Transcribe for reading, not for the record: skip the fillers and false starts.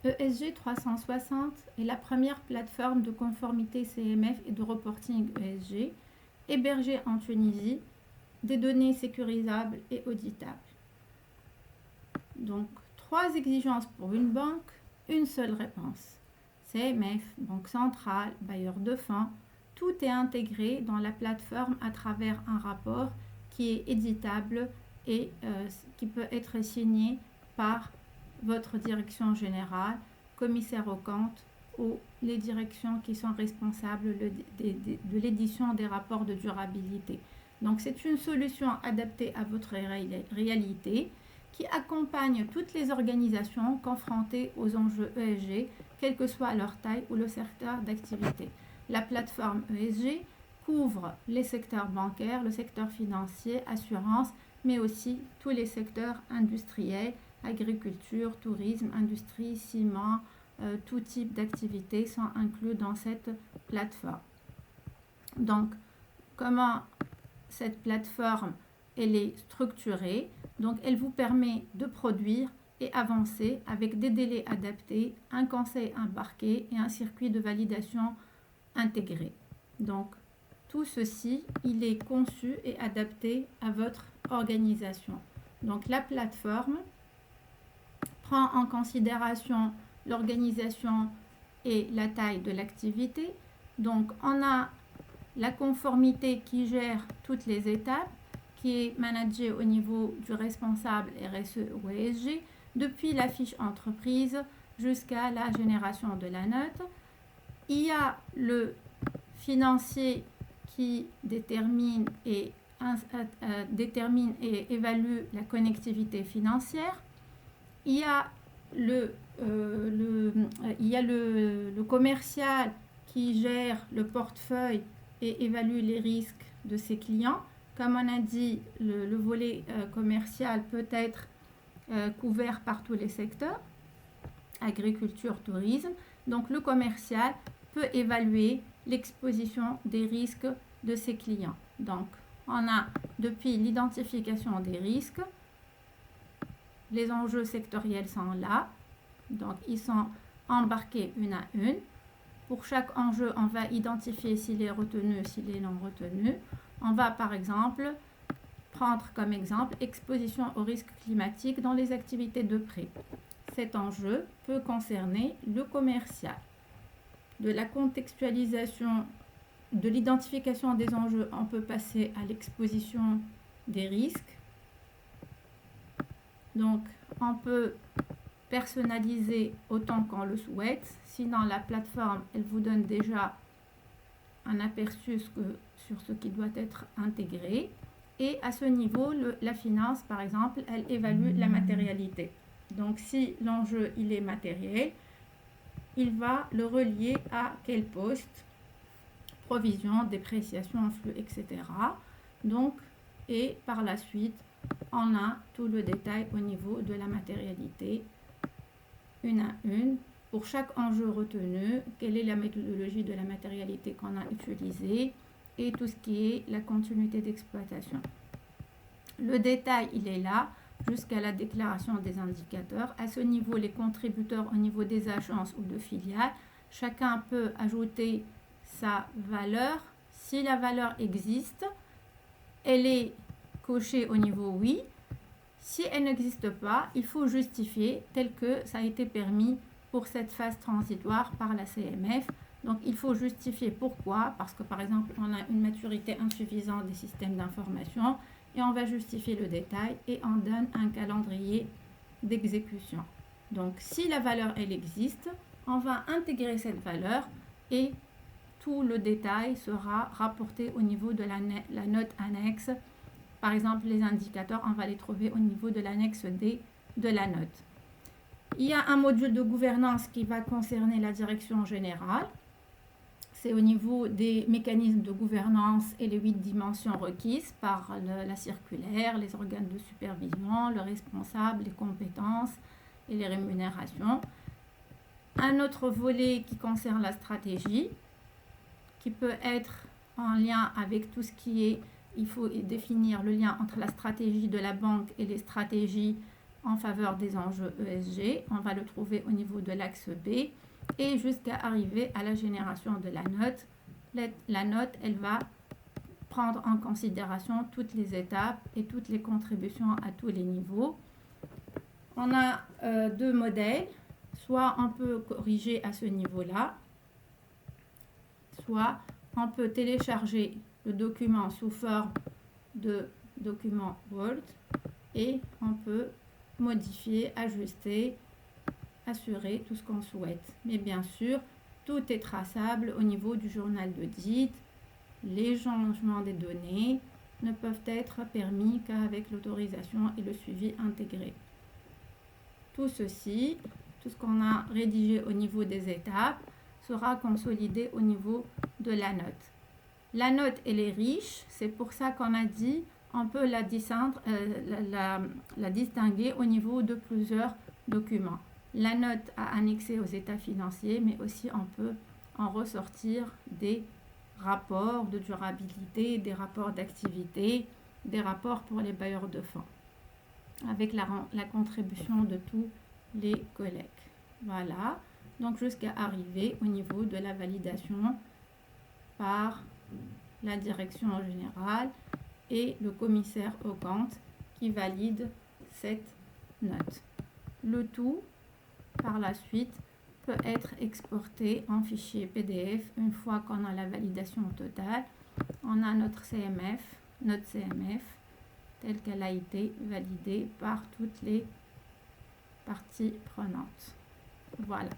ESG 360 est la première plateforme de conformité CMF et de reporting ESG, hébergée en Tunisie, des données sécurisables et auditables. Donc, 3 exigences pour une banque, une seule réponse. CMF, banque centrale, bailleur de fonds, tout est intégré dans la plateforme à travers un rapport qui est éditable et qui peut être signé par votre direction générale, commissaire aux comptes ou les directions qui sont responsables de l'édition des rapports de durabilité. Donc c'est une solution adaptée à votre réalité qui accompagne toutes les organisations confrontées aux enjeux ESG, quelle que soit leur taille ou le secteur d'activité. La plateforme ESG couvre les secteurs bancaires, le secteur financier, assurance, mais aussi tous les secteurs industriels, agriculture, tourisme, industrie, ciment, tout type d'activités sont inclus dans cette plateforme. Donc, comment cette plateforme elle est structurée? Donc, elle vous permet de produire et avancer avec des délais adaptés, un conseil embarqué et un circuit de validation intégré. Donc, tout ceci, il est conçu et adapté à votre organisation. Donc, la plateforme prend en considération l'organisation et la taille de l'activité. Donc, on a la conformité qui gère toutes les étapes, qui est managée au niveau du responsable RSE ou ESG, depuis la fiche entreprise jusqu'à la génération de la note. Il y a le financier qui détermine et évalue la connectivité financière. Il y a le commercial qui gère le portefeuille et évalue les risques de ses clients. Comme on a dit, le volet commercial peut être couvert par tous les secteurs, agriculture, tourisme. Donc le commercial peut évaluer l'exposition des risques de ses clients. Donc on a depuis l'identification des risques, les enjeux sectoriels sont là, donc ils sont embarqués une à une. Pour chaque enjeu, on va identifier s'il est retenu, s'il est non retenu. On va par exemple prendre comme exemple exposition au risque climatique dans les activités de prêt. Cet enjeu peut concerner le commercial. De la contextualisation, de l'identification des enjeux, on peut passer à l'exposition des risques. Donc, on peut personnaliser autant qu'on le souhaite. Sinon, la plateforme, elle vous donne déjà un aperçu sur ce qui doit être intégré. Et à ce niveau, la finance, par exemple, elle évalue la matérialité. Donc, si l'enjeu, il est matériel, il va le relier à quel poste, provision, dépréciation, flux, etc. Donc, et par la suite, on a tout le détail au niveau de la matérialité, une à une. Pour chaque enjeu retenu, quelle est la méthodologie de la matérialité qu'on a utilisée et tout ce qui est la continuité d'exploitation. Le détail, il est là jusqu'à la déclaration des indicateurs. À ce niveau, les contributeurs au niveau des agences ou de filiales, chacun peut ajouter sa valeur. Si la valeur existe, elle est cochée au niveau oui. Si elle n'existe pas, il faut justifier tel que ça a été permis pour cette phase transitoire par la CMF. Donc, il faut justifier pourquoi, parce que par exemple, on a une maturité insuffisante des systèmes d'information et on va justifier le détail et on donne un calendrier d'exécution. Donc, si la valeur, elle existe, on va intégrer cette valeur et tout le détail sera rapporté au niveau de la note annexe. Par exemple, les indicateurs, on va les trouver au niveau de l'annexe D de la note. Il y a un module de gouvernance qui va concerner la direction générale. C'est au niveau des mécanismes de gouvernance et les 8 dimensions requises par la circulaire, les organes de supervision, le responsable, les compétences et les rémunérations. Un autre volet qui concerne la stratégie, qui peut être en lien avec tout ce qui est, il faut définir le lien entre la stratégie de la banque et les stratégies en faveur des enjeux ESG. On va le trouver au niveau de l'axe B et jusqu'à arriver à la génération de la note. La note, elle va prendre en considération toutes les étapes et toutes les contributions à tous les niveaux. On a deux modèles. Soit on peut corriger à ce niveau-là, soit on peut télécharger le document sous forme de document Word et on peut modifier, ajuster, assurer tout ce qu'on souhaite. Mais bien sûr, tout est traçable au niveau du journal d'audit. Les changements des données ne peuvent être permis qu'avec l'autorisation et le suivi intégré. Tout ceci, tout ce qu'on a rédigé au niveau des étapes, sera consolidé au niveau de la note. La note, elle est riche, c'est pour ça qu'on a dit on peut la distinguer au niveau de plusieurs documents. La note a annexé aux états financiers, mais aussi on peut en ressortir des rapports de durabilité, des rapports d'activité, des rapports pour les bailleurs de fonds, avec la contribution de tous les collègues. Voilà, donc jusqu'à arriver au niveau de la validation par la direction générale et le commissaire aux comptes qui valide cette note. Le tout, par la suite, peut être exporté en fichier PDF une fois qu'on a la validation totale. On a notre CMF telle qu'elle a été validée par toutes les parties prenantes. Voilà.